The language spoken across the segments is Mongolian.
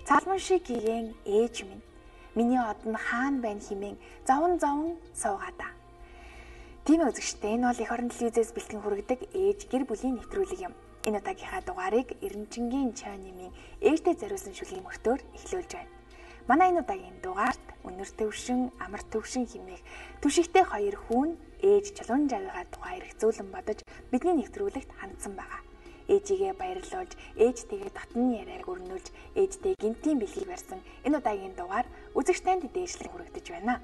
Цаалман шиг гэгэн ээж минь. Миний од нь хаана байна хэмээн зовн суугаадаа. Тийм үзэгчтэй энэ бол эх орон телевизээс бэлтгэн хүргэдэг ээж гэр бүлийн нэвтрүүлэг юм. Энэ удаагийнхаа дугаарыг Эренчингийн Чойнымын ээжтэй зориулсан шүлгийн мөртөөр эхлүүлж байна. Манай энэ удаагийн дугаарт өнөр төвшин, амар төвшин хэмээх түшигтэй хоёр хүн ээж чулуун жавигаа тухай эргцүүлэн бодож бидний нэвтрүүлэгт хандсан байгаа. Ээжигээ баярлуулж, ээжтэйгээ татны яриаг өрнүүлж, ээжтэй гинтийн бэлгийг барьсан энэ удаагийн дугаар үзэгч танд дээшлэн хүргэж байна.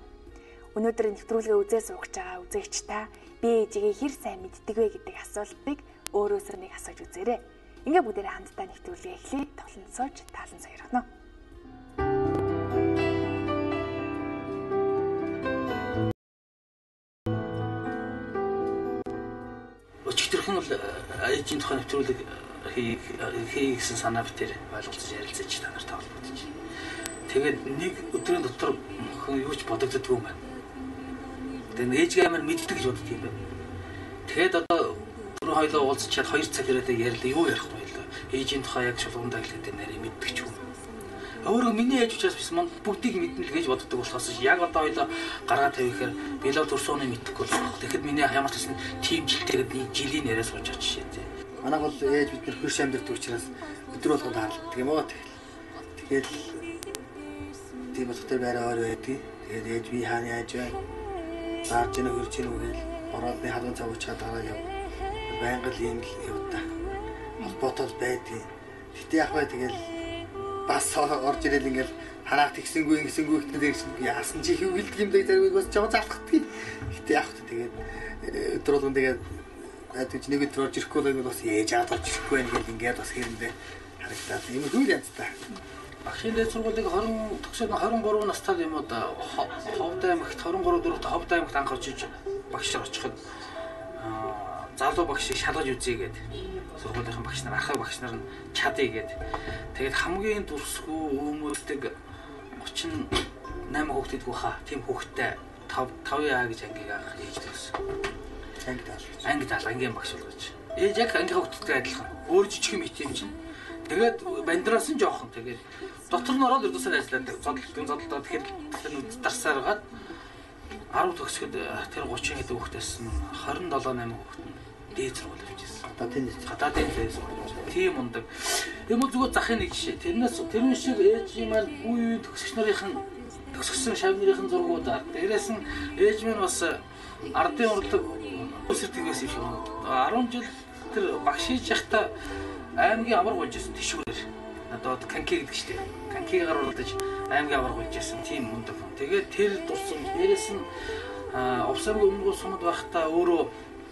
Өнөөдөр нэвтрүүлгээ үзээ суугч байгаа үзэгч та би ээжигээ хэр сайн мэддэг вэ гэдэг асуултыг өөрөөсөө нэг асууж үзээрэй. Ингээ бүгдээрээ хамтдаа нэвтрүүлгээ эхлэе. Тоглон сууж таалан сойрхно. Өчигдөрхөн л ээжийн тухай нэвтрүүлэг хийгсэн санаа битээр ойлголцож ярилцаж та нартай холбогдож. Тэгээд нэг өдрийн дотор юу ч бодогддгүй юм байна. Тэгээд ээжгээ амар мэддэг гэж боддог юм байна. Тэгээд одоо түрүү хоёлоо уулзчаад 2 цаг яриад юу ярих вэ л ээжийн тухай яг шулгуундаа хэлээд нарийн мэддэг ч юм. Өөрөө миний ээж учраас биш манд бүгдийг мэднэ л гэж боддог болохоос яг одоо хоёлоо гаргаа тавихаар билүү төрсөөний мэдхгүй болох. Тэгэхэд миний ямар ч гэсэн тим жилтэйгээд нэг жилийн яриа сууж байгаа жишээ тий. Манайх бол ээж бид нар хөрш амьддаг учраас өдөр болгонд харалдаг юм уу тэгэл тийм болохоор байраа өөр байдгийг. Тэгээд ээж би хааны яаж байна? Баарч ийн хөрч ийн үгээл ороодны халуун цаг уучаад дараа яв. Байнга л юм л явдаа. Холбоотол байдгийг. Гэтэ яг бай тэгэл бас орж ирэл ингээл ханаах тэгсэнгүй гэдэг яасан чи хөвгөлдөг юм даа зэрэг бас жоо заалтдаг. Гэтэ яг хөт тэгээд өдөр болгон тэгээд адиж нэг өдөр орж ирэхгүй бол бас ээж аваад орж ирэхгүй байх гэл ингээд бас хэрэндээ харагдаад юм хөл янзтай. Багшийн дэд сургуулийг 23 настай юм уу да Ховд аймагт 23-4-т Ховд аймагт анх очиж багшаар очиход залуу багшийг шалгаж үзье гэдэг. Сургуулийн багш нар ахаа багш нар нь чадъя гэдэг. Тэгээд хамгийн дурсгүй өмөрдөг 38 хүүхдүүдгүй хаа тийм хүүхдтэй 5А гэж ангийг анх ээж төссөн. Ангийн багш болгож. Ээж яг ангийн хүүхдтэй адилхан. Өөр жижиг мэт юм чинь. Тэгээд бандраас нь жоохон тэгээд дотор нь ороод өрдөөсөө ажилладаг. Зодолдоо тэгэхээр дарсааргаад 10 төгсгöd тэр 30 хэдэн хүүхдээс нь 27-8 хүүхд дээд сургууль явчихсан. Гадаадын дээд сургууль. Тийм ундаг. Юм уу зүгээр захын нэг жишээ. Тэрнээс шиг ээж маань үе төгсөгч нарын төгсгсөн шав нарын зургуудаар. Дээрээс нь ээж маань бас ардын урлагт үсэрдгээс юм шиг. 10 жил тэр багш хийж явахдаа аймгийн амар болж ирсэн тишүүрээр. Одоо канки гэдэг чинь. Канкигаар уралдаж аймгийн амар болж ирсэн тийм ундаг. Тэгээд тэр дурсан. Дээрээс нь овсамгийн өмнөгөө сумд байхдаа өөрөө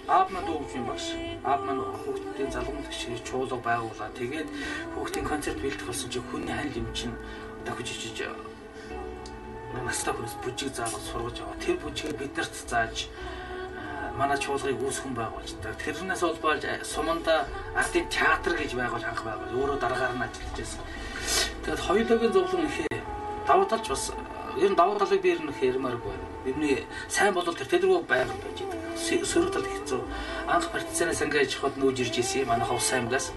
аав маань дуугч юм багш. Аав маань хүүхдийн залгамж шиг чуулга байгууллаа. Тэгээд хүүхдийн концерт бэлдэх болсон чинь хүний хань юм чинь давхиж ичиж настай хүнс бүжиг заавал сургаж аваа. Тэр бүжигийг биднэрт зааж манай чуулгыг үүсгэн байгуулждаг. Тэрнээс олбоолж суманда ардын театр гэж байгуул анх байгуул. Өөрөө дараагаар нь ажиллаж байсан. Тэгээд хоёулаагийн зовлон ихээ давуу талч бас ер нь давуу талыг би ер нь хэрмээргүй. Бидний сайн болол тэр рүү байгаад байж байгаа. Сөрөг тал хэцүү. Анх партизанаас ангиж хот нүүж ирж ирсэн манай Ховс аймгаас.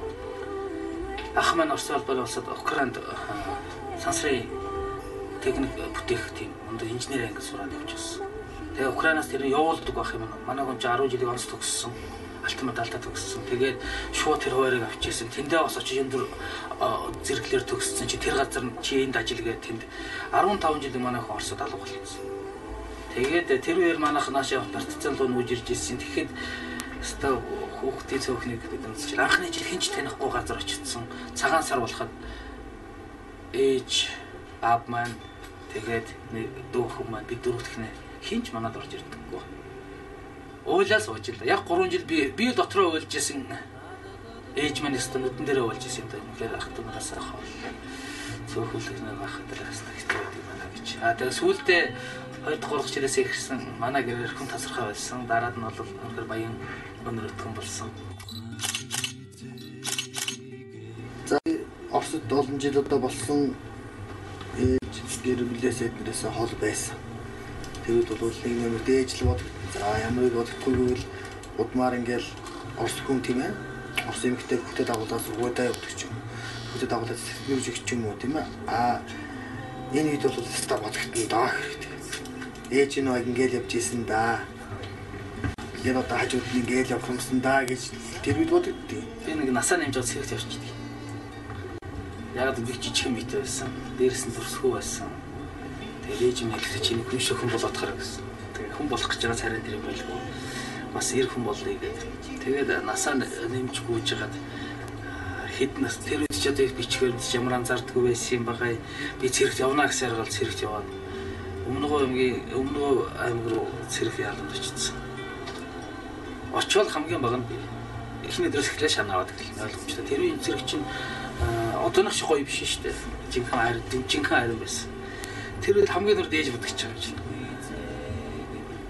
Ах маань Орос улбал улсад Украинд сансрын техник бүтээх тийм өндөр инженери анги сураад явчихсан. Тэгээ Украинаас тэр явуулдаг байх юм. Манай хүн 10 жилийн онц төгссөн. Алтан медальтай төгссөн. Тэгээд шууд тэр хоёрыг авчихсан. Тэндээ бас очиж өндөр зэрэглэр төгссөн чи тэр газар чи энд ажиллагээд тэнд 15 жилийн манай хүн Оросод алга болсон. Тэгээд тэр үеэр манайх наашаа партизан руу нүүж ирж ирсэн. Тэгэхэд өстой хүүхдийн цөөхнийг үзчихэл анхны жил хинч танихгүй газар очсон. Цагаан сар болоход ээж аав маань тэгээд нэг дүү хүмүүс маань бид дөрөвдөхнэ хинч манад орж ирдэггүй. Уйлаа сууж л яг 3 жил би дотроо уйлж исэн. Ээж маань өстой нүдэн дээрээ уйлж исэн юм даа. Тэгэхээр ах тунаасаа хаа. Цөөхөлөг нэг ах тараас нэгтэй юм байна гэж. Тэгээд сүүлдээ 2 дахь 3 жилээс ихсэн манай гэрээр хүн тасархай байсан. Дараад нь бол өнөхөр баян өнөрөдгөн болсон. За Оросд олон жил одоо болсон ээж гэр бүлээс эднэрээс хол байсан. Тэрүүд бол нэг нэмэр дээжл бодох. За ямарыг бодохгүй бол удмаар ингээл Орос хүн тийм ээ. Орос эмэгтэй хүүхдэд дагуулаас өгөөдөө явдаг ч юм. Хүүхдэд дагуулад нүүж өгч юм уу тийм ээ. Энэ үед бол ста бодогдсон даа хэрэгтэй. Ээж нь яг ингээл явж исэн да. Яг одоо хажууд нь ингээл явах юмсан да гэж тэр үед бодогддیں۔ Би нэг насаа нэмж аваад цэгт явчихдаг. Яг л би жижиг юм битэй байсан. Дээрээс нь төрсгөө байсан. Тэгээ ээж минь хэлсэн чинь хүн шиг хүн болоод хараа гэсэн. Тэгээ хүн болох гэж байгаа царай дээр байлгүй. Бас эр хүн болъё гэдэг. Тэгээд насаа нэмж гүйж хагаад хэд нас тэр үед ч одоо бичгээр ямар анзаардаггүй байсан юм байгаа. Би цэрэгт явна гэсэн аргал цэрэгт яваад өмнөгөө аймаг руу цэрэг яаланд очсон. Очвол хамгийн бага нь эхний дөрөс эхлээ шанаа аваад гэлээ ойлгомжтой. Тэр үеийн цэрэг чинь одооных шиг гоё биш шүү дээ. Жинхэнэ айран байсан. Тэр үед хамгийн нүрд ээж бодож байгаа юм чинь.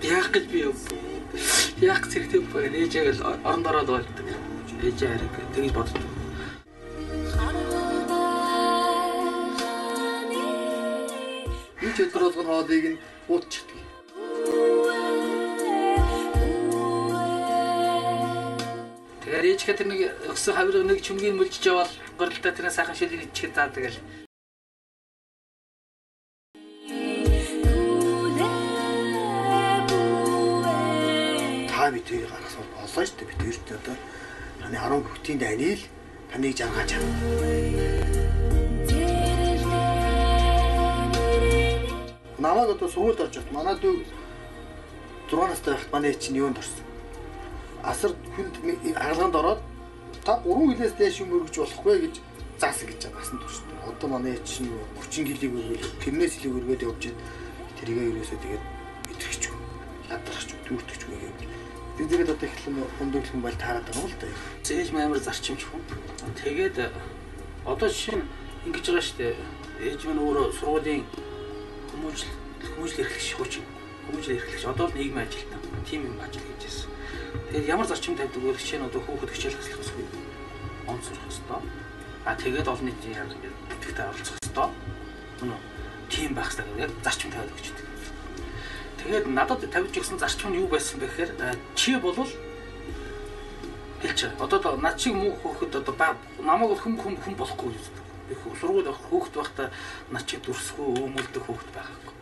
Яг гэж би яг цэрэгтэй байгаа ээжээ л оронд ороод болдог. Ээжээ хариг тэгж боддог. Өдөр болгон хоолыг нь уутчихдаг. Тэгээд ээжгээ тэр нэг өксөн хавирга нэг чүмгийн мөлжиж явал горилдаа тэрнээ сайхан шилийг ичгээд заа тэгэл. Та битээ гаргасан болоо шүү дээ. Бид хоёрт одоо таны 10 хүүхдийн дайныг таныг жаргаж чана. Намайг одоо сүүлд орж ирт. Манай дүү 6 настай байхад манай чинь юунд орсон. Асар хүнд хаалганд ороод та 3 хилээс дээш юм өргөж болохгүй гэж заасан гэж байгаа насан туршид. Одоо манай чинь 30 гэлийг өргөөл тэрнээс илэг өргөөд явж тэрийгээ ерөөсөө тэгээд итгэвчгүй. Ядрахч дүүртэгчгүй гэдэг. Би тэгээд одоо ихлэн өндөглөн бол таарад байгаа юм л да. Зээж амар зарчимч хүн. Тэгээд одоо жишээ нь ингэж байгаа шүү дээ. Ээж минь өөрөө сургуулийн хүмүүжил эрхлэгч хуучин. Хүмүүжил эрхлэгч одоо л нийгмийн ажилтан. Тим юм ажил хийж байсан. Тэгээд ямар зарчим тавьдаг вэ? Жишээ нь одоо хүүхэд хичээл хөслөх ёсгүй. Он сурах ёстой. Тэгээд олон нийтийн яг идэвхтэй оролцох ёстой. Мөн үү? Тим байх хэрэгтэй гэдэг зарчим тавиад өгч байдаг. Тэгээд надад тавьж өгсөн зарчим нь юу байсан бэ гэхээр чи болвол хэлж байгаа. Одоо над шиг муу хүүхэд одоо намайг хүн болохгүй гэж үздэг. Би сургууль авах хүүхэд байхдаа над шиг дүрсгүй өмөлдөх хүүхэд байхгүй.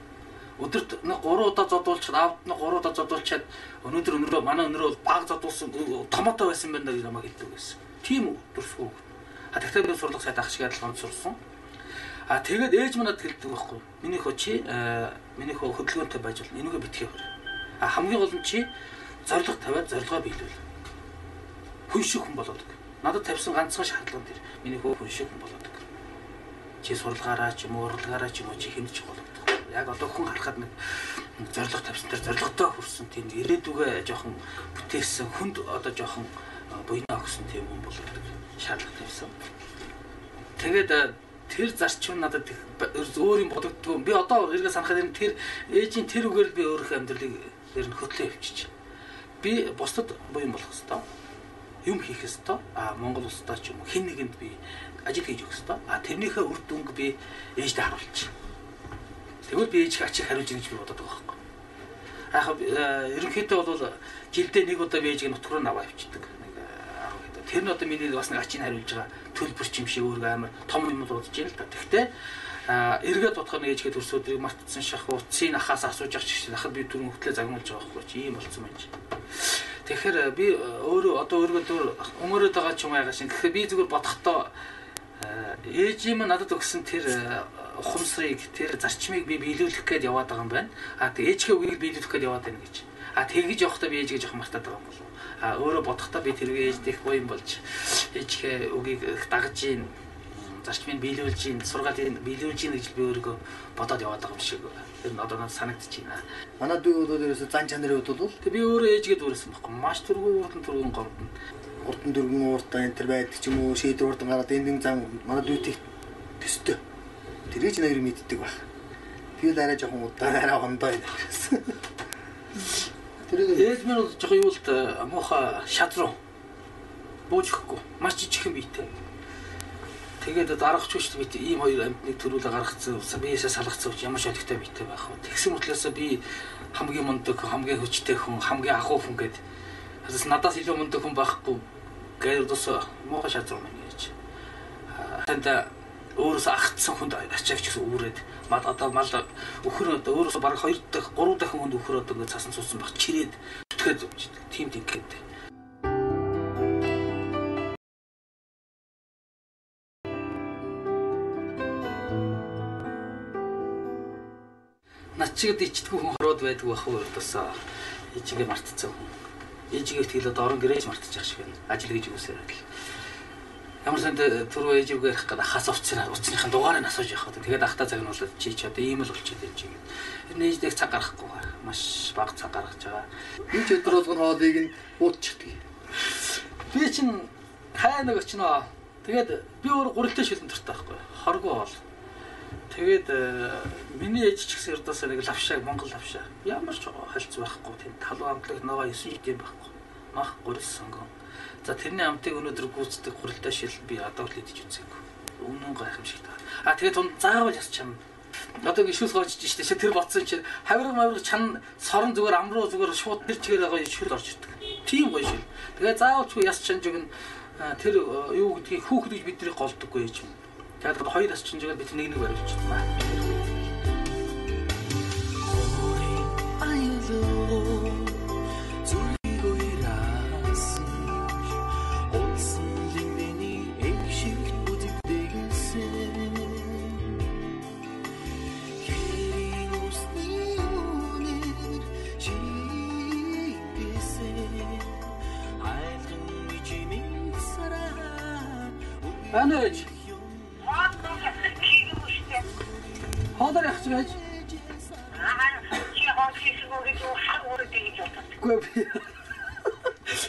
Өдөрт нэг 3 удаа зодуулчаад аавд нэг 3 удаа зодуулчаад өнөөдөр манай өнөрөө бол баг зодуулсан томоотой байсан байна гэж намайг хэлдэг байсан. Тийм үү дүрсгүй. Тэгтээ би сурлах сайд ах шиг адилхан сурсан. Тэгээд ээж манад хэлдэг байхгүй. Миний хөө чи миний хөө хөдөлгөөнтэй байж болно. Энийгээ битгий хөр. Хамгийн гол нь чи зориг тавиад зорилгоо биелүүл. Хүн шиг хүн болоод. Надад тавьсан ганцхан шаардлага тэр. Миний хөө хүн шиг хүн болоод. Чи сурлагаараа ч юм уу урлагаараа ч юм уу чи хэмж болоод. Яг одоо хүн харахад нэг зориг тавьсан тэр зоригтой хүрсэн тийм ирээдүгэ жоохон бүтээсэн хүнд одоо жоохон буйнаа өгсөн тийм хүн болоод шаардлага тавьсан. Тэгээд тэр зарчим надад өөр юм бодогддгоо. Би одоо эргээ санахад тэр ээжийн тэр үгээр би өөрийнхөө амьдралыг ер нь хөтлөө явчих. Би бусдад буян болох хэвээр юм хийх хэвээр Монгол улсдаа ч юм уу хэн нэгэнд би ажил хийж өгөх хэвээр тэрнийхээ үр дүнг би ээждээ харуулчих. Тэгвэл би ээж ачиг хариулж ингэж би бодоод байгаа байхгүй. Ерөнхийдөө бол жилдээ нэг удаа би ээжийг нутгаар нь аваа явчихдаг. Тэр нь одоо миний бас нэг ачийг хариулж байгаа төлбөрч юм шиг өөрөө амар том юм дуудаж байна л да. Тэгтээ эргээд бодохоор нэг ээжгээ төрсөдрийг мартсан шах утсын ахаас асууж авч чинь ахад би түрүүн хөтлөө загнуулж байгаа байхгүй чи ийм болцсон байж. Тэгэхээр би өөрөө одоо өөргөө өмөрөөд байгаа ч юм яагаад шин гэхээр би зүгээр бодохдоо ээж юм надад өгсөн тэр ухамсарыг тэр зарчмыг би биелүүлэх гээд яваад байгаа юм байна. Тэг ээжгээ үгийг биелүүлэх гээд яваад байна гэж. Тэгж явахдаа би ээжгээ жоох мартаад байгаа юм болов. Өөрөө бодохдоо би тэргээ ээждэх буян болж ээжгээ үгийг дагаж ийн зарчмыг биелүүлж ийн сургаалыг биелүүлж ийн гэж би өөрийгөө бодоод яваад байгаа юм шиг. Тэр нь одоо надад санагдчих байна. Манай дүү бол ерөөсө зан чанарын хувьд бол би өөрөө ээжгээд өөрөөсөн байхгүй. Маш түргэн гомдно. Урдан дөрвөн ууртаа энэ төр байдаг ч юм уу шийдвэр урдан гараад эндэн зам манай дүүтэй төстэй. Тэрийг ч нэр мэддэг баг. Би л арай жоохон удаанаараа гондоо юм. Ээж минь бол жоохон юу л муухай шад руу бууж өгөхгүй. Маш жижиг юм биетэй. Тэгээд дараагч шүү дээ ийм хоёр амьтныг төрүүлээ гаргацсан. Биесээ салгацсан учраас ямар шалгтай биетэй байх вэ? Тэгсэн мэтлээсээ би хамгийн мундаг, хамгийн хүчтэй хүн, хамгийн ахуй хүн гэдэг. Надаас илүү мундаг хүн байхгүй. Гэвч бас муухай шад руу мэн гэж. танд өөрөөсөө агтсан хүнд ачаавч гэсэн үүрээд мал одоо мал өхөр одоо өөрөөсөө бараг 2 дахь 3 дахин хүнд өхөр одоо ингээд цасан суусан баг чирээд түтгээд тийм ингээд. Начигд ичдэггүй хүн хороод байдаг байх уу өрдөөсөө ээжигээ мартцсан хүн. Ээжигээ тэгэл одоо орон гэрээж мартчих шиг байна. Ажил гэж үгүйсээр адил. Ямар санд түрүү ээжигээ ярих гэдэг хас уцсныхаа дугаарыг асууж явах. Тэгээд ахта цаг нь бол чи одоо ийм л болчиход байна чи гэдэг. Энэ ээждэг цаг гаргахгүй маш бага цаг гаргаж байгаа. Энэ ч өдөр болгон хоолыг нь буудчихдаг. Би чинь хай нэг очноо. Тэгээд би өөр гурилтай шилэнтэртэй байхгүй. Хоргоо бол. Тэгээд миний ээж ч гэсэн ердөөсөө нэг лавшаа Монгол лавшаа. Ямар ч хальц байхгүй тийм талуу амтлаг ногоо 9 жилийн байхгүй. Мах гурил сонгоо. За тэрний амтыг өнөөдөр гүйцэтгэх гурилтай шил би одоо л идэж үзээгүй. Үнэн гайхамшигтай. Тэгээд тун заавал яс чам. Одоо гişүүс гоожж штэ тэр боцсон чинь хавирга чан сорон зүгээр амруу зүгээр шууд тэр чигээр гоё шил орж ирдэг. Тийм гоё шил. Тэгээд заавалчгүй яс чанж өгн тэр юу гэдгийг хүүхэд гэж бидний голдоггүй юм. Тэгээд хоёр яс чанжгаар бид нэг барилчихлаа. Анаач. Хоолой яах гэж? Чи хоолойсоо гэж уурдаг гэж боддог. Гүй.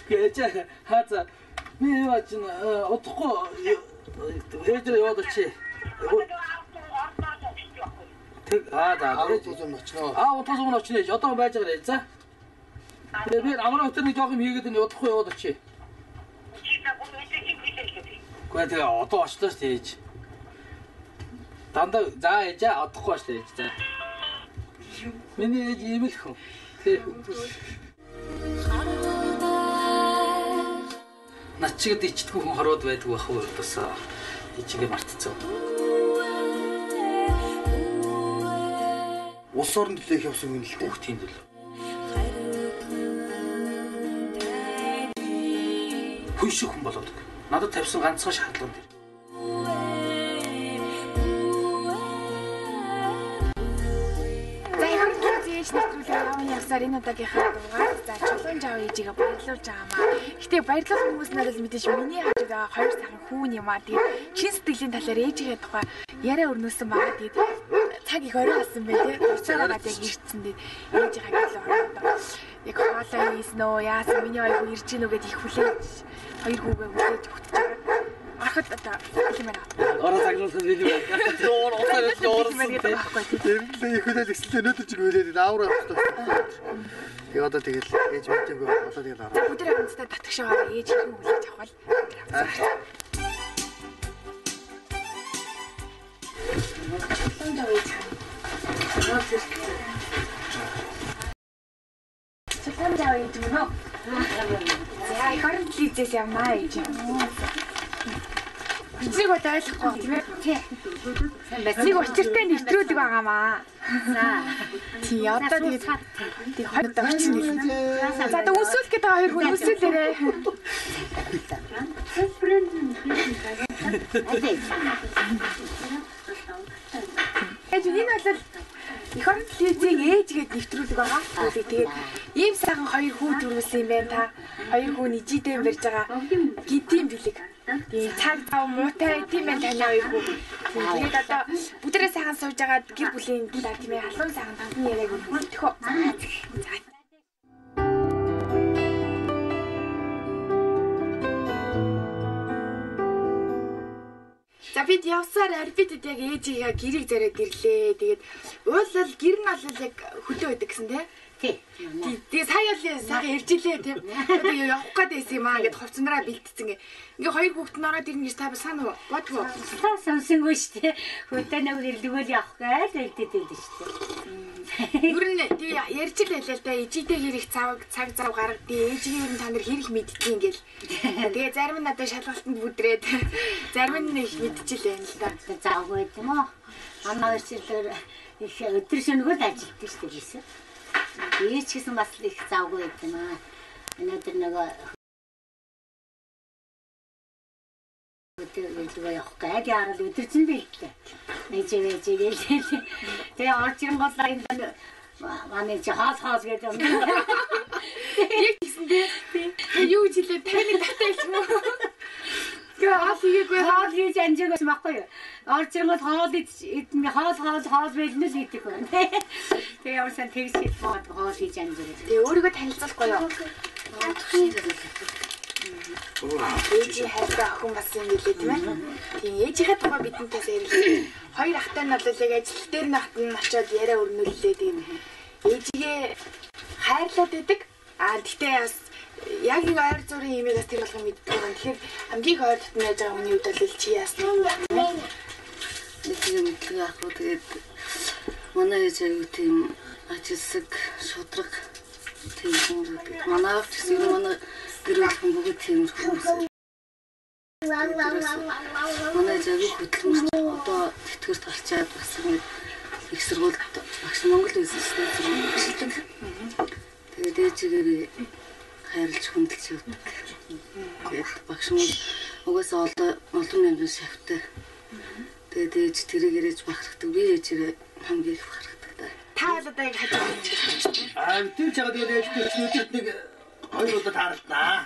Гэж хаза. Би юу ч удахгүй ээжээ яваад очие. Тэг утгаас өмнө очноо. Утгаас өмнө очноо. Одоо байж байгаа нэ. За. Би амраа өтөр нэг жоох юм хийгээд энэ удахгүй яваад очие. Гэхдээ тэгээ одоо очлоо ш тээж. Дандаа за ээж одохгүй ш тээж. За. Миний ээж ийм л хүн. Начигд ичдэггүй хүн хороод байдаг байх уу өрдөөсөө ээжигээ мартцсан. Улс орон төлөөх явсан хүн л дээ. Тийм л. Хүн шиг хүн болоод. Надад тавьсан ганцхан шаардлага дээр. За ямар ч зээш нэвтрүүлэг явсан явсаар энэ удаагийнхаа дугаар за чулуун жав ээжигээ баярлуулж байгаамаа. Гэтэ баярлах хүмүүс нарыг мэдээж миний хажууд байгаа хоёр сайхан хүүн юм аа. Тэгээд чин сэтгэлийн талаар ээжигээ тухай яриа өрнөсөн байгаа. Тэгээд цаг их орой болсон бай тээ. Уцаараад яг ирсэн дээ. Ээжигээ гэлээ ороод яг хоолой хийсэн үү яасан миний хоёр ирж гинүү гэдээ их хүлээж хоёр хүүгээ үлээж өгч байгаа. Ахад одоо юм байна. Ороо цаглуулсан бид байна. Өөр уцаарч өөрсөн. Тэрнээ их хүлээл ихсэлээ өнөөдөр ч хүлээд аавраа авчихсан. Тэгээ одоо тэгэл ээж мэдээгүй болоо тэгэл араа. За бүдэр хамтдаа татгшаагаа ээж их хүлээж авах бол. Чулуун жав ээж. Чулуун жав ээж мөн үү? За ихорд лизээс явнаа ээж. Эцэг бол ойлгохгүй тийм ээ. Нэг учиртай нэвтрүүлэг байгаамаа. За. Тий одоо тэгээд тий хойд очно гэлээ. За одоо үсэл гэдэг хоёр хүн үсэлээрээ. Ээж энэ бол их орон телевизийн ээжгээд нэвтрүүлэг байгаа. Тэгээд ийм сайхан хоёр хүү төрүүлсэн юм байна та. Хоёр хүү нижидэн барьж байгаа гидийн бэлэг. Тэгээд цаг зав муутай тийм байх таны хоёр хүү. Тэгээд одоо бүдрээ сайхан сууж агаад гэр бүлийн талаар тийм ээ халуун сайхан тантны яриаг өгөхөө. За. За бид явсаар арбитэд яг ээжигээ гэрийг зараад ирлээ. Тэгээд уулал гэр нь бол яг хөдөө байдаг гэсэн тий. Тий. Тэгээ сая л сайхан ярьж илээ тийм. Тэгээ явах гээд байсан юм аа гэд хувцсанараа бэлтцсэн гээ. Ингээ хоёр хүүхэд нь ороод ирнэ гэж та санаа уу? Бодгоо. Сонсонгүй шүү дээ. Хөөтөө нэг ирлэгэл явах гэж хэлдэдэг шүү дээ. Юу нэ тэгээ ярьж л байлаа л да. Ижидээ хэрэг цаг зав гаргадээ. Ээжийн ер нь та нар хэрэг мэдтiin гэл. Тэгээ зарим нь надад шалгалтанд бүдрээд зарим нь их мэдчихлээ юм л да. Заавгүй юм уу? Манай өчигдөр их өдөр шөнөгөө ажилтдаг шүү дээ. Ээж гэсэн бас их заавгүй юм аа. Өнөөдөр нөгөө өдөр явах гэж ярал өдөр чинь бэлтээ. Ээжээ тэгээ орж ирэн болоо энэ манай хаал гэдэг юм. Яг гэсэн дээ. Юу ч хэлээ таны татаа юм уу? Хаал хийж анжиг байхгүй юу? Орж ирэн хоол идэх хоол байлна л идэх байна. Тэгээ явсан тэгс хийх хоол хийж анжиг. Тэгээ өөрийгөө танилцуулахгүй юу? Ээжийн хайртай охин бас юм гэлээ тийм ээ. Тийм ээжийнхээ тухай бидэнтэй ярил. Хоёр ахтай нь бол яг ажил дээр нь ахт нь очиод яриа өрнүүллээ тийм. Ээжигээ хайрлаад идэг. Гэхдээ бас яг нэг ойр зүрийн имийг бас тэр болгон мэддэг юм. Тэгэхээр хамгийн их ойр дотны яаж байгаа хүний хувьд бол чи яасан юм бэ? Нэг юм яг хөө тэгээд манай ээж аягүй тийм ажилсаг шудраг тийм юм байдаг. Манай авч гэсэн манай гэрэл хүн бүгд тийм хүмүүс. Манай ээж аягүй хөдөлмөрч одоо тэтгэврт гарчаад бас их сургуульд багш Монгол байсан шүү дээ. Тэгээд ээжигээ хайрлж хүндэлж явдаг. Тэгээд багш нь угаасаа олон мянган шавтай. Тэгээд ээж тэрийг ирэж бахархдаг. Би ээжээ хамгийн их бахархдаг та. Та бол одоо яг хажуу юм гэж. Тэр чагаад тэгээд ээжтэй өчнөд нэг хоёр удаа тааралдаа.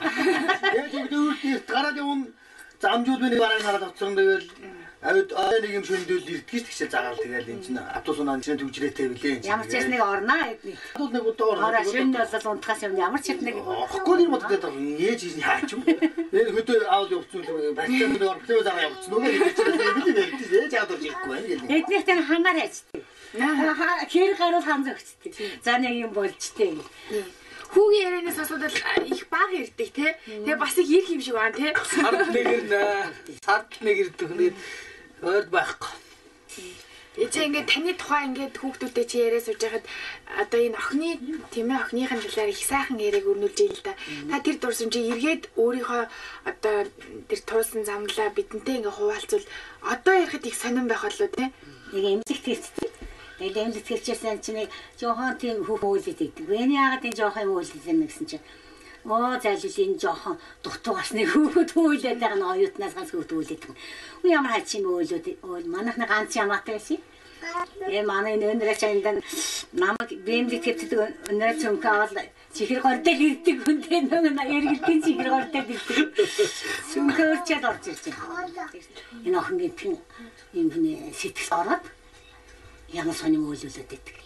Ээж өгдөөд гараад явна. Замжууд би нэг бараа хараад оцсон тэгэл авид нэг юм шөндөөл ирдгийч тэгшээ загаал тэгэл энэ чинь автобус унаа чинь төвжрээтэй билээ. Ямар ч нэг орноо гэдэг. Автобус нэг удаа ороо шөнө бол унтахаас юм ямар ч нэг орохгүй юм боддог даа. Ээж ийм хаач юм. Энэ хөдөө аавд явуулсан байтан нэг орклоо дараа явуулсан. Нүгээр хэлчихсэн ээж аваад орж ирэхгүй байна гэл. Эднийхтэй хангаар яждаг. Хэр гаруул хам зөгчдөг. За нэг юм болжтэй. Хүүгийн ярианаас асуудал их бага ирдэг тий. Тэгээ бас их ирэх юм шиг байна тий. Сард нэг ирдэг нэг ойрд байхгүй. Ээжээ ингээд таны тухай ингээд хүүхдүүдтэй чи яриа сууж байхад одоо энэ охины тийм ээ охиныхын талаар их сайхан яриаг өрнүүлж ийл да. Та тэр дурсан чи эргээд өөрийнхөө одоо тэр туусан замлаа бидэнтэй ингээд хуваалцвал одоо ярихад их сонирн байх болоо тий. Нэг эмзэг тэрчтэй. Тэгээд эмзэг тэрчээсэн чи нэг жоохон тийм хөөхөөлөд идэг. Вэний яагаад энэ жоохон юм үйлдэл юм гэсэн чи. Оо зайлшгүй энэ жоохон дутуугаас нэг хөөхөөлөд байгаа нь оюутнаас ганц хөөхөөлөд. Үгүй ямар хач юм өөлөд манайхны ганц ямаатай байсан. Манай өнөөдөр чандан намайг бэмзэг тэрчдэг өнөөдөр цөмхөөл чихэр гордол ирдэг хүнтэй нөгөө эргэлтийн чихэр гордол ирдэг. Цөмхөөрчээд орж ирж байна. Энэ охин гинтэн юм хүнээ сэтгэл ороод ямар сони өөлөлөд идэг.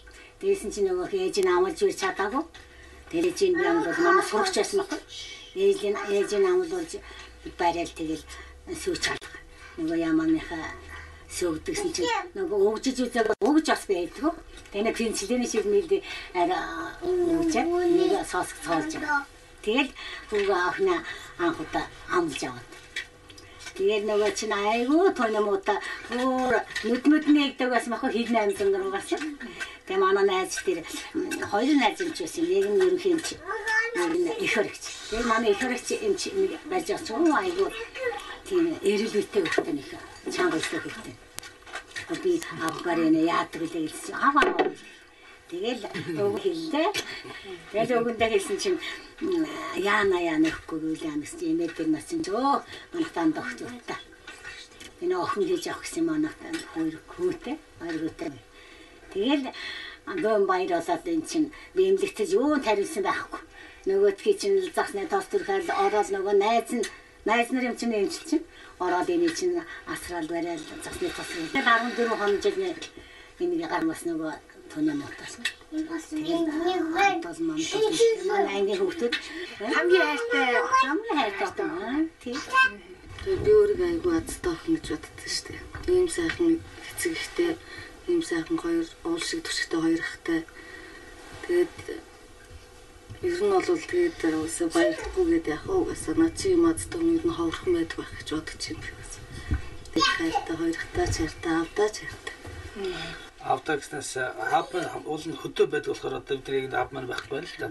Дээсэн чинь нөгөө ээж нь амлж үр чадаагүй. Тэгээд ээж нь би амлж манай сурагч байсан байхгүй. Ээж нь амлуулж барайл тэгэл сүүч чадах. Нөгөө ямааныхаа сөөгдөгсөн чинь нөгөө өгжиж үзээ өгж бас байдгүй. Тэгээд пенсилийн шиг нэлээ арай өгчээ. Нэг соск цоолж. Тэгэл хүүгээ авахна анхудаа амлж аваад. Тэгээд нөгөө чинь айгүй тономота бүр нүдмэдний эгдэг бас махаа хідэн амсан дургаас. Тэгээд манай найз тэр хоёр найз юм чи байсан. Нэг нь ерөнхий эмч. Нэг нь их хөрөгч. Тэгээд манай их хөрөгч эмч нэг байж байгаа ч айгүй тийм эрэлвэтэй хөлтэй нэг чанга өстэй хөлтэй. Би авгарына яадаг л гэсэн. Аваа. Тэгэл өг хэллээ. Тэгээд өгөндөө хэлсэн чинь яана нэхгүй үйл ямс имэйл дээр нас чинь өө манайхтан догтолтой. Энэ охин хийж авах гэсэн манайхтан хоёр хүүтэй. Тэгэл гом баярлаад энэ чинь би эмлэгтэй юу тариулсан байхгүй. Нөгөөдхий чинь засны тоос төрхөөр ороод нөгөө найз нар юм чинь эмчил чинь ороод энэ чинь асраал барайл засны тоос. Тэгээд 14 хоног жил энэ гармас нөгөө тоны мотос. Тэгээд манай ангийн хүүхдүүд хамгийн хайртай байна. Тийм. Би өөрийгөө айгүй азтай охин гэж боддог шүү дээ. Ийм сайхан эцэг ихтэй, ийм сайхан хоёр уул шиг төсөгтэй хоёр ахтай. Тэгээд Ер нь бол тэгээд үсээ баярлахгүйгээд яг угаасаа над чи юм аз томнууд нь ховорхон байдаг байх гэж бодож юм би бас. Тэгээд хайртай хоёртаа чартаа авдаа чартаа. Авдаа гэснээс хавман уул нь хөдөө байдаг болохоор одоо бидний хавман байхгүй байна л да.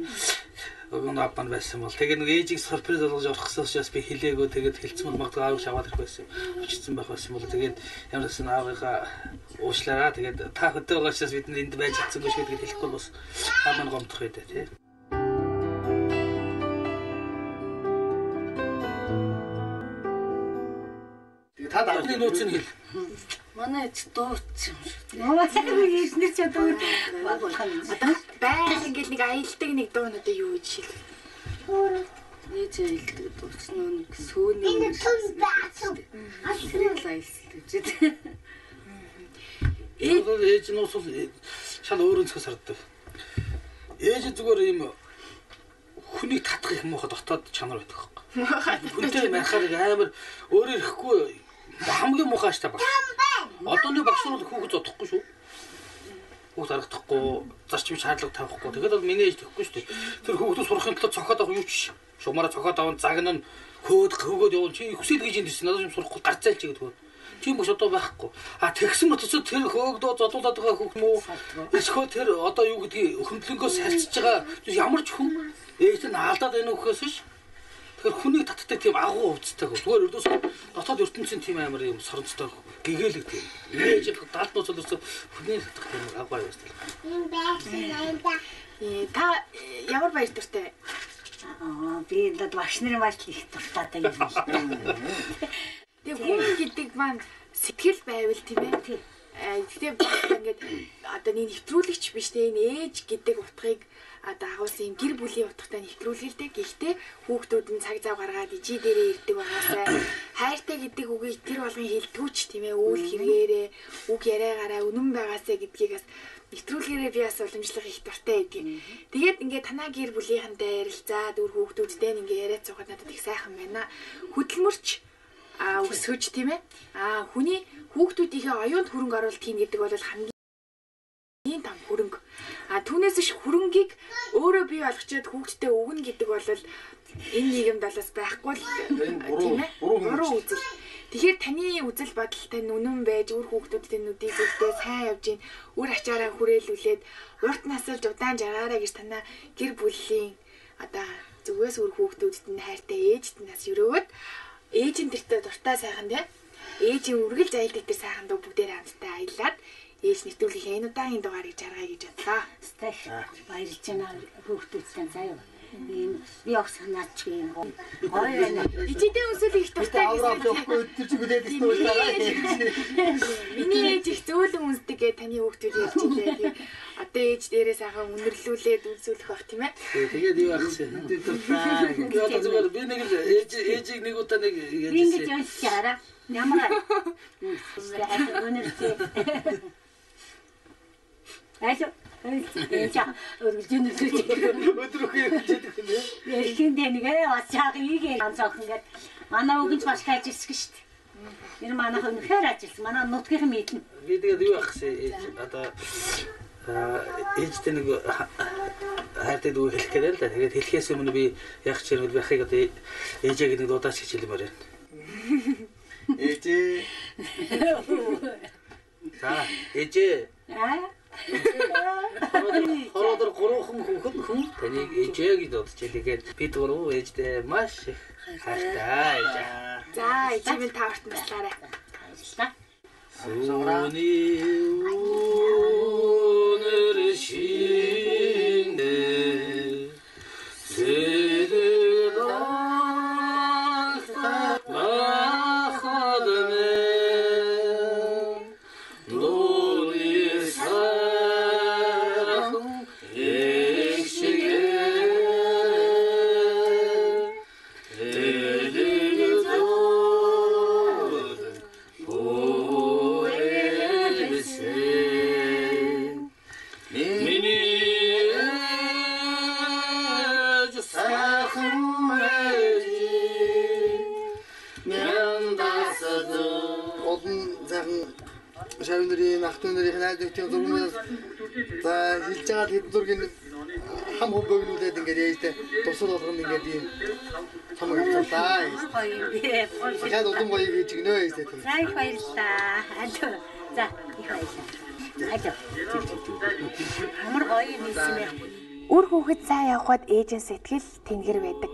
Өгөн хавман байсан бол тэгээд нэг ээжийг сюрприз болгож орохсоос би хэлээгөө тэгээд хэлцэн бол магадгүй аав шаваад ирэх байсан. Өчсөн байх байсан бол тэгээд ямар ч сан аавынхаа уушлаараа тэгээд та хөдөө байгаа учраас бид энд байж чадсангүй шүү тэгээд хэлэхгүй бас хавман гомдох байдаа тий. Та даавны нууц нь хэл. Манай эд дууч юм шүү. Наа сайгүй ирснээр ч одоо Баяр ингээл нэг аялдаг нэг дуу надад юу гэж шил. Ээж аялдаг дууч нэг сүүний тэрийг аялдаг. Ээж нь уус шал өөр өнцгөөс хардаг. Ээж зүгээр юм хүнийг татах их муухай дотоод чанар байдаг хэрэг. Хүнтэй мархаар амар өөрөө ирэхгүй хамгийн муухай штаб. Одооний багш нар хүүхэд зодохгүй шүү. Хүүхд харагдахгүй, зарчим шаардлага тавихгүй. Тэгээд бол миний ээж тэхгүй шүү дээ. Тэр хүүхдүүд сурахын тулд цохоод авах юу ч шугамаараа цохоод аван загнана хөөд явна. Чи хүсэл гэж юм надад юм сурахгүй гарцайл чи гэдэг. Тийм биш одоо байхгүй. Тэгсэн мөчөөд тэр хөөгдөө зодуулаад байгаа хүүхд мүү эсвэл тэр одоо юу гэдгийг хөндлөнгөөс салцж байгаа ямар ч хүн ээж нь алдаад байна үхээс биш. Тэгэхээр хүнийг татдаг тийм агуу өвцтэй. Зүгээр өрдөөс дотоод ертөнцийн тийм амар юм соронцтой гэгээлэг тийм. Ээж далд нууцлаас хүнийг татах тийм агуу яваастай. Та ямар баяр дуртай? Би энэ багш нарын баярлал их дуртай юм байна. Тэгээ хүн гэдэг маань сэтгэл байвал тийм ээ. Тэгтээ ингээд одоо нэг нэвтрүүлэгч биш те энэ ээж гэдэг утгыг одоо агуулсан юм гэр бүлийн утгатай нэвтрүүлгэлтэй. Гэхдээ хүүхдүүд нь цаг зав гаргаад ижи дээрээ ирдэг байгаасай хайртай гэдэг үгийг тэр болгон хэлдгүүч тийм ээ. Үйл хэрэгээрээ үг яриагаараа үнэн байгаасай гэдгийг бас нэвтрүүлгээрээ би бас уламжлах их дуртай байдгийг. Тэгээд ингээд танаа гэр бүлийнхэнтэй ярилцаад өөр хүүхдүүдтэй ингээд яриад суугаад надад их сайхан байна. Хөдөлмөрч өсгөж тийм ээ. Хүний хүүхдүүдийнхээ оюунд хөрөнгө оруулалт хийн гэдэг бол хамгийн том хөрөнгө. Түүнээс биш хөрөнгийг өөрөө бий болгочоод хүүхдтэй өгнө гэдэг бол энэ нийгэмд болоос байхгүй л тийм ээ. Буруу үзэл. Тэгэхээр таны үзэл бодолтой нүнэн байж өөр хүүхдүүдтэй нүдийг зүгтээ сайн явж гин өөр ачаараа хүрээлүүлээд урт насалж удаан жаргаараа гэж танаа гэр бүлийн одоо зүгээс өөр хүүхдүүдэд нь хайртай ээжд нас өрөөгд ээжийн тэртээ дуртай сайхан тийм ээжийн үргэлж аялдаг тэр сайхан дуу бүгдээр хамтдаа аялаад ээж нэвтрүүлгийн энэ удаагийн дугаарыг жаргая гэж бодлоо. Стах баярлж байна хүүхдүүдтэй заяа. Би явах наач юм гоё байна. Ичидээ өсөл их дуртай гэсэн. өдөр чи хүлээд istуулаарай. Миний ээж их зөөлөн үнсдэг гэ таны хүүхдүүд ярьж илээ. Одоо ээж дээрээ сайхан үнэрлүүлээд үнсүүлэх бах тийм ээ. Тэгээд юу ахсан. Тэгээд зүгээр би нэг л ээжийг нэг удаа нэг ингэж явчихаараа. Ямар үнэрлээ. Айсо ээжаа өргөжнө өдрөөхөө хичээдэг юм яа. Эхлэндээ нэгээ бас чааг ийгээ анцаахан гээд манай өгөнч бас хайж ирсэн шүү дээ. Тэр манайх өнөхөр ажилласан. Манай нутгийн мэднэ. Би тэгээд юу ахсан одоо ээжтэй нэг хайртай дүү хэлэх гэдэг л да. Тэгээд хэлхээс өмнө би яг ч юм бол яхийг одоо ээжээ гэдэг дуудаач гэж хэлмээр байна. Ээжээ. За ээжээ. Хородор гурван хүн таныг ээжээ гэж дуудаж хэлгээд би дөрөв ээжтэй маш их хайртай. За ээжээ минь таварт маслаарай. Баярлалаа. Сууны өнөр шинэ шавнырийн ах トゥ нарын найз нөхдийн зургнаас за хэлж байгаа хэд зургийн хам хөв бөгнүүлээд ингээд ээжтэй тусал болгоно ингээд ийм том явцлаа. Яг удам гоё хийж гинөө ээжтэй. За их баярлалаа. За их баярлалаа. Амар гоё юм ийсэн. Үр хүүхэд сайн явхад ээжийн сэтгэл тэнгэр байдаг.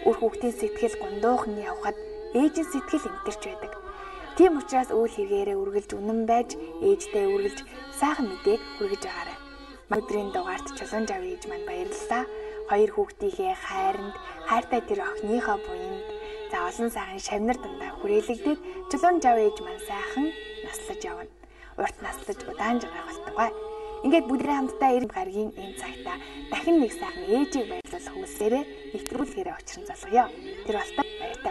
Үр хүүхдийн сэтгэл гундуухан явхад ээжийн сэтгэл эмтэрч байдаг. Тийм учраас үйл хэрэгээрээ үргэлж үнэн байж ээжтэй үргэлж сайхан мэдээг хүргэж байгаарай. Өдрийн дугаарт Чулуун Жав ээж манд баярлалаа. Хоёр хүүхдийнхээ хайранд, хайртай тэр охиныхоо буянд за олон сайхан шавнар дандаа хүрээлэгдээд Чулуун Жав ээж манд сайхан наслаж явна. Урт наслаж удаан жаргах болтугай. Ингээд бүгдээ хамтдаа 90 гаргийн энэ цагта дахин нэг сайхан ээжийг баярлуулах хүсээрээ нэвтрүүлгээрээ очрон залгая. Тэр болтой баяртай